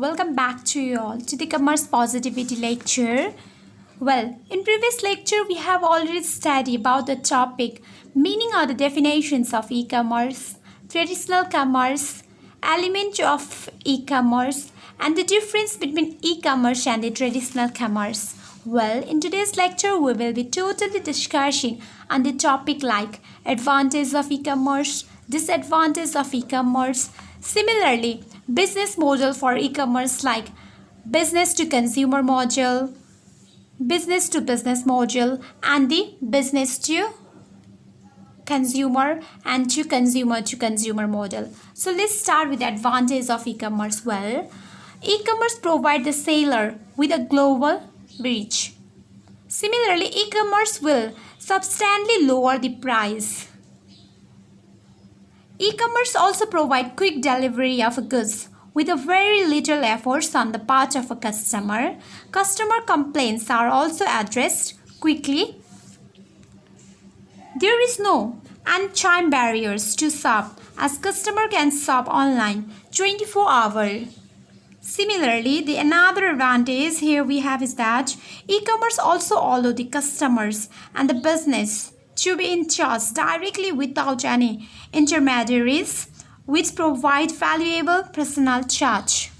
welcome back to you all to the Commerce Positivity lecture. Well, in previous lecture we have already studied about the topic meaning or the definitions of e-commerce, traditional commerce, element of e-commerce and the difference between e-commerce and the traditional commerce. Well, in today's lecture we will be totally discussing on the topic like advantages of e-commerce, disadvantages of e-commerce. Similarly, business model for e-commerce like business to consumer model, business to business model, and the business to consumer and to consumer model. So let's start with the advantage of e-commerce. Well, e-commerce provides the seller with a global reach. Similarly, e-commerce will substantially lower the price. E-commerce also provides quick delivery of goods with a very little efforts on the part of a customer. Customer complaints are also addressed quickly. There is no time barriers to shop as customer can shop online 24 hours. Similarly, the another advantage here we have is that e-commerce also allow the customers and the business to be in touch directly without any intermediaries, which provide valuable personal touch.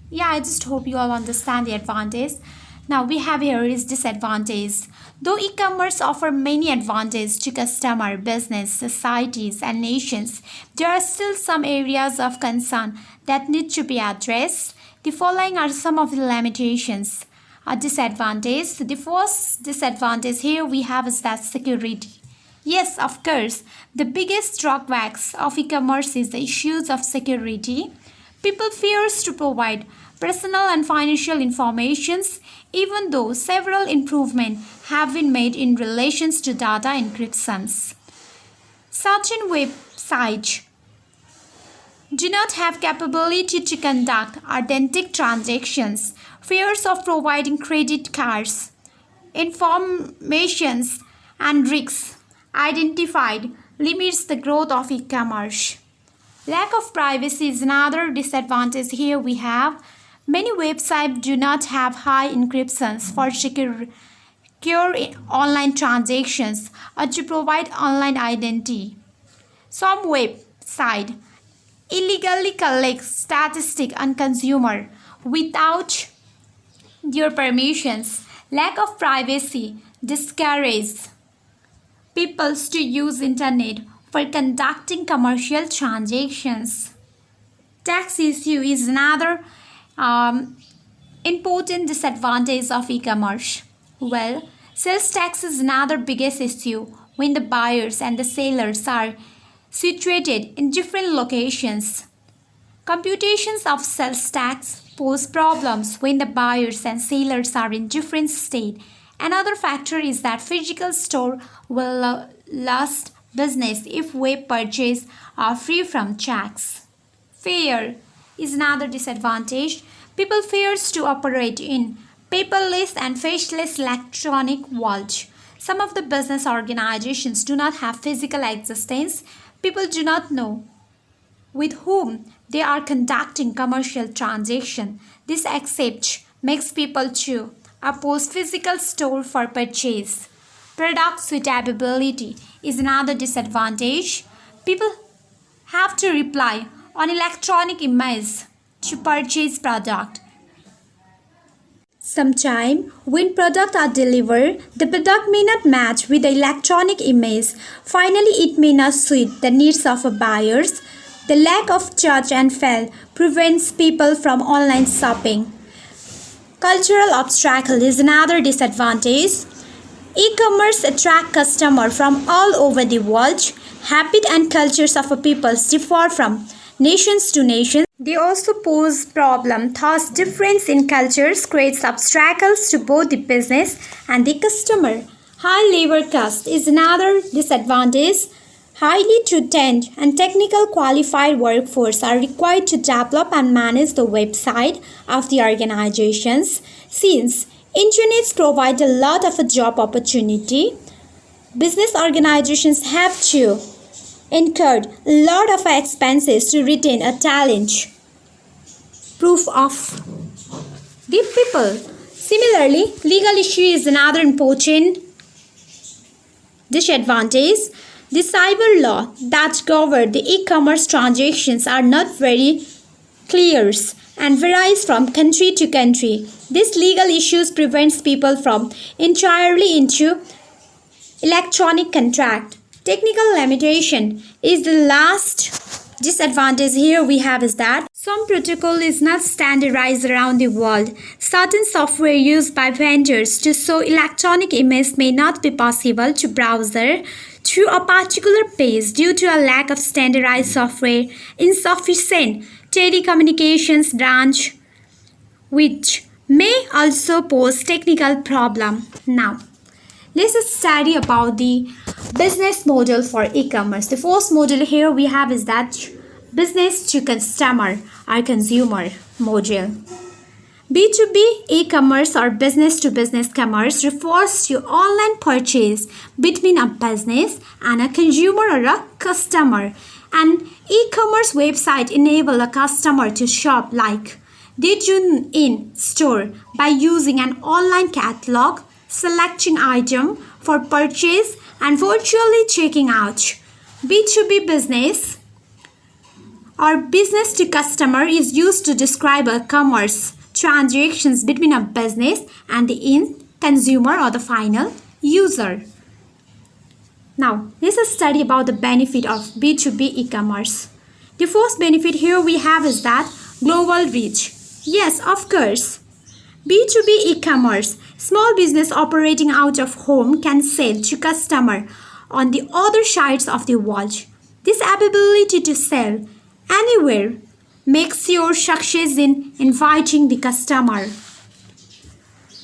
Yeah, I just hope you all understand the advantage. Now we have here is disadvantage. Though e-commerce offer many advantages to customer, business, societies and nations, there are still some areas of concern that need to be addressed. The following are some of the limitations. A disadvantage. The first disadvantage here we have is that security. Yes, of course, the biggest drawbacks of e-commerce is the issues of security. People fears to provide personal and financial informations, even though several improvements have been made in relation to data encryptions. Certain websites do not have capability to conduct authentic transactions. Fears of providing credit cards, informations and risks identified limits the growth of e-commerce. Lack of privacy is another disadvantage here we have. Many websites do not have high encryptions for secure online transactions or to provide online identity. Some websites illegally collect statistics on consumer without their permissions. Lack of privacy discourages people to use internet for conducting commercial transactions. Tax issue is another important disadvantage of e-commerce. Well, sales tax is another biggest issue when the buyers and the sellers are situated in different locations. Computations of sales tax pose problems when the buyers and sellers are in different states. Another factor is that physical store will lose business if web purchase are free from tax. Fear is another disadvantage. People fears to operate in paperless and faceless electronic world. Some of the business organizations do not have physical existence. People do not know with whom they are conducting commercial transaction. This accept makes people to oppose physical store for purchase. Product suitability is another disadvantage. People have to rely on electronic image to purchase product. Sometimes, when products are delivered, the product may not match with the electronic image. Finally, it may not suit the needs of buyers. The lack of touch and feel prevents people from online shopping. Cultural obstacle is another disadvantage. E-commerce attracts customers from all over the world. Habits and cultures of people differ from nations to nations. They also pose problems. Thus, difference in cultures creates obstacles to both the business and the customer. High labor cost is another disadvantage. Highly trained and technical qualified workforce are required to develop and manage the website of the organizations. Since internets provide a lot of a job opportunity, business organizations have to incur a lot of expenses to retain a talent. proof of the people. Similarly, legal issue is another important disadvantage. The cyber law that govern the e-commerce transactions are not very clear and varies from country to country. This legal issues prevents people from entirely into electronic contract. Technical limitation is the last disadvantage here we have is that some protocol is not standardized around the world. Certain software used by vendors to show electronic image may not be possible to browser through a particular page due to a lack of standardized software, insufficient telecommunications branch, which may also pose technical problem. Now, let's study about the business model for e-commerce. The first model here we have is that business to customer or consumer model. B2B e-commerce or business to business commerce refers to online purchase between a business and a consumer or a customer. An e-commerce website enables a customer to shop like they do in store by using an online catalog, selecting item for purchase and virtually checking out. B2B business or business to customer is used to describe a commerce transactions between a business and the end consumer or the final user. Now, let's study about the benefit of B2B e-commerce. The first benefit here we have is that global reach. Yes, of course. B2B e-commerce, small business operating out of home can sell to customer on the other sides of the world. This ability to sell anywhere makes your success in inviting the customer.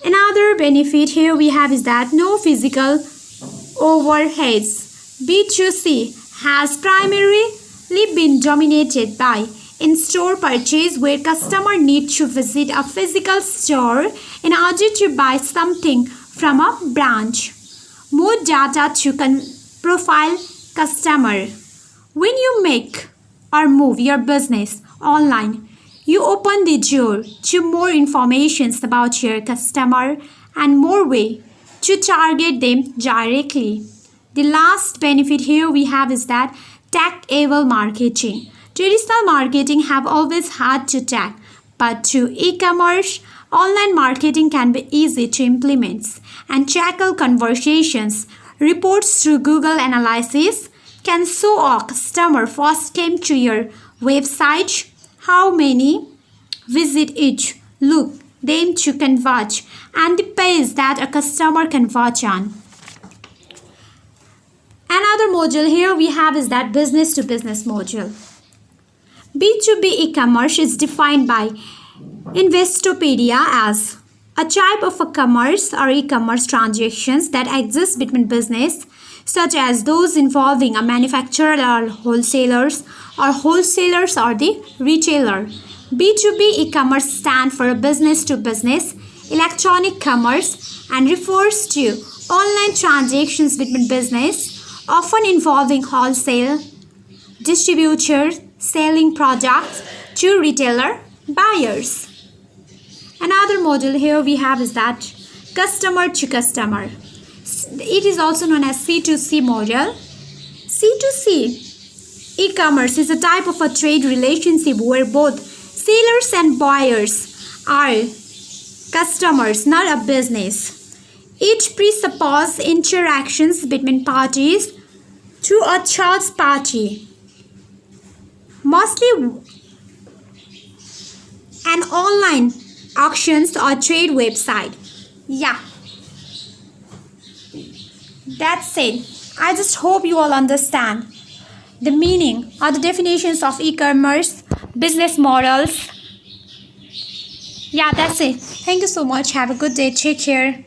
Another benefit here we have is that no physical overheads. B2C has primarily been dominated by in-store purchase where customers need to visit a physical store in order to buy something from a branch. More data to profile customer. When you make or move your business online, you open the door to more information about your customer and more way to target them directly. The last benefit here we have is that tech-able marketing. Traditional marketing have always had to tech, but to e-commerce, online marketing can be easy to implement and tackle conversations. Reports through Google Analytics can show a customer first came to your website, how many visit each, look them to convert, and the page that a customer converts on. Another module here we have is that business to business module. B2B e-commerce is defined by Investopedia as a type of a commerce or e-commerce transactions that exist between business, such as those involving a manufacturer or wholesalers or the retailer. B2B e-commerce stands for business to business electronic commerce and refers to online transactions between business, often involving wholesale distributors selling products to retailer buyers. Another model here we have is that customer to customer. It is also known as C2C model. C2C e-commerce is a type of a trade relationship where both sellers and buyers are customers, not a business. It presupposes interactions between parties through a third party, mostly an online auctions or trade website. Yeah, that's it. I just hope you all understand the meaning or the definitions of e-commerce, business models. Yeah, that's it. Thank you so much. Have a good day. Take care.